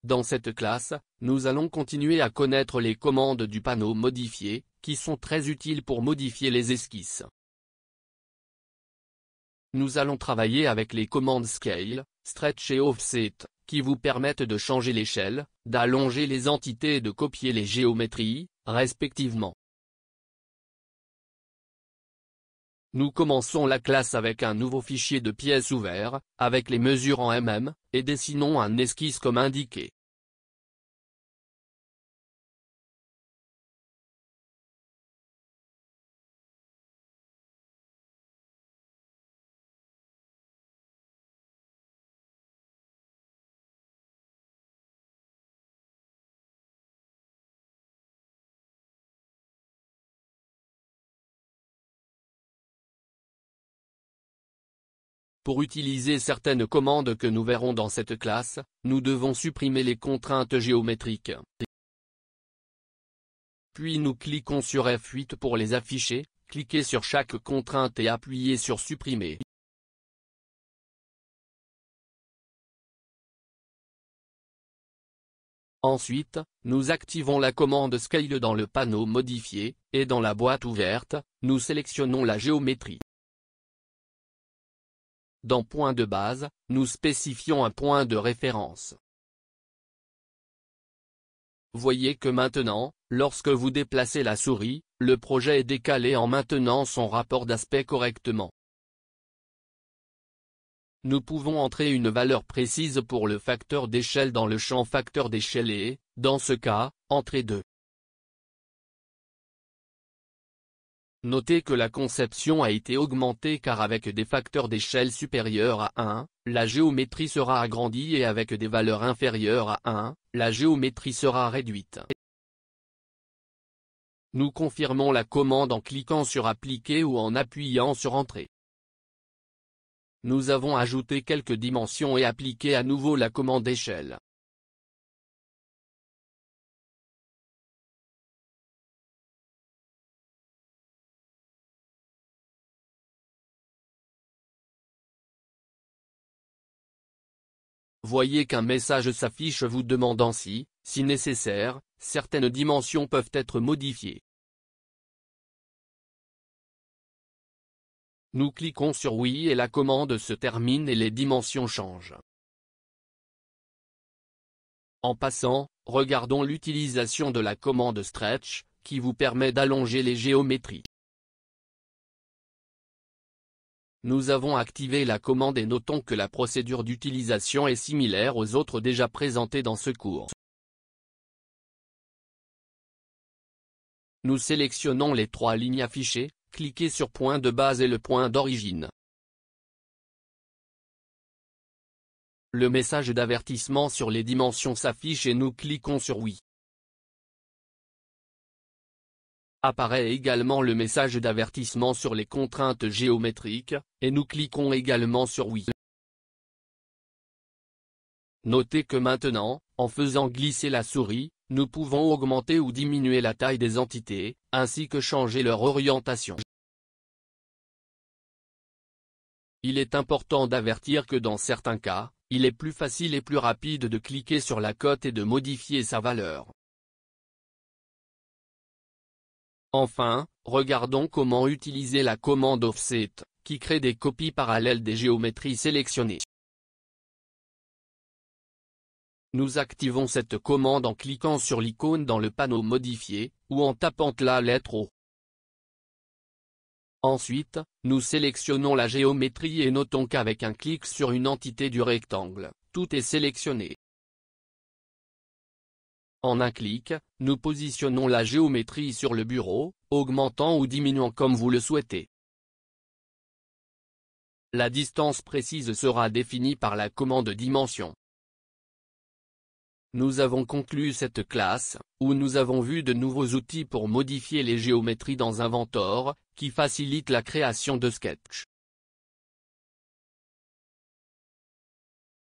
Dans cette classe, nous allons continuer à connaître les commandes du panneau modifié, qui sont très utiles pour modifier les esquisses. Nous allons travailler avec les commandes Scale, Stretch et Offset, qui vous permettent de changer l'échelle, d'allonger les entités et de copier les géométries, respectivement. Nous commençons la classe avec un nouveau fichier de pièces ouvert, avec les mesures en mm, et dessinons un esquisse comme indiqué. Pour utiliser certaines commandes que nous verrons dans cette classe, nous devons supprimer les contraintes géométriques. Puis nous cliquons sur F8 pour les afficher, cliquez sur chaque contrainte et appuyez sur Supprimer. Ensuite, nous activons la commande Scale dans le panneau modifié, et dans la boîte ouverte, nous sélectionnons la géométrie. Dans Point de base, nous spécifions un point de référence. Voyez que maintenant, lorsque vous déplacez la souris, le projet est décalé en maintenant son rapport d'aspect correctement. Nous pouvons entrer une valeur précise pour le facteur d'échelle dans le champ facteur d'échelle et, dans ce cas, entrer 2. Notez que la conception a été augmentée car avec des facteurs d'échelle supérieurs à 1, la géométrie sera agrandie et avec des valeurs inférieures à 1, la géométrie sera réduite. Nous confirmons la commande en cliquant sur Appliquer ou en appuyant sur Entrée. Nous avons ajouté quelques dimensions et appliqué à nouveau la commande échelle. Voyez qu'un message s'affiche vous demandant si nécessaire, certaines dimensions peuvent être modifiées. Nous cliquons sur Oui et la commande se termine et les dimensions changent. En passant, regardons l'utilisation de la commande Stretch, qui vous permet d'allonger les géométries. Nous avons activé la commande et notons que la procédure d'utilisation est similaire aux autres déjà présentées dans ce cours. Nous sélectionnons les 3 lignes affichées, cliquez sur Point de base et le point d'origine. Le message d'avertissement sur les dimensions s'affiche et nous cliquons sur Oui. Apparaît également le message d'avertissement sur les contraintes géométriques, et nous cliquons également sur Oui. Notez que maintenant, en faisant glisser la souris, nous pouvons augmenter ou diminuer la taille des entités, ainsi que changer leur orientation. Il est important d'avertir que dans certains cas, il est plus facile et plus rapide de cliquer sur la cote et de modifier sa valeur. Enfin, regardons comment utiliser la commande Offset, qui crée des copies parallèles des géométries sélectionnées. Nous activons cette commande en cliquant sur l'icône dans le panneau modifié, ou en tapant la lettre O. Ensuite, nous sélectionnons la géométrie et notons qu'avec un clic sur une entité du rectangle, tout est sélectionné. En un clic, nous positionnons la géométrie sur le bureau, augmentant ou diminuant comme vous le souhaitez. La distance précise sera définie par la commande dimension. Nous avons conclu cette classe, où nous avons vu de nouveaux outils pour modifier les géométries dans Inventor, qui facilitent la création de sketchs.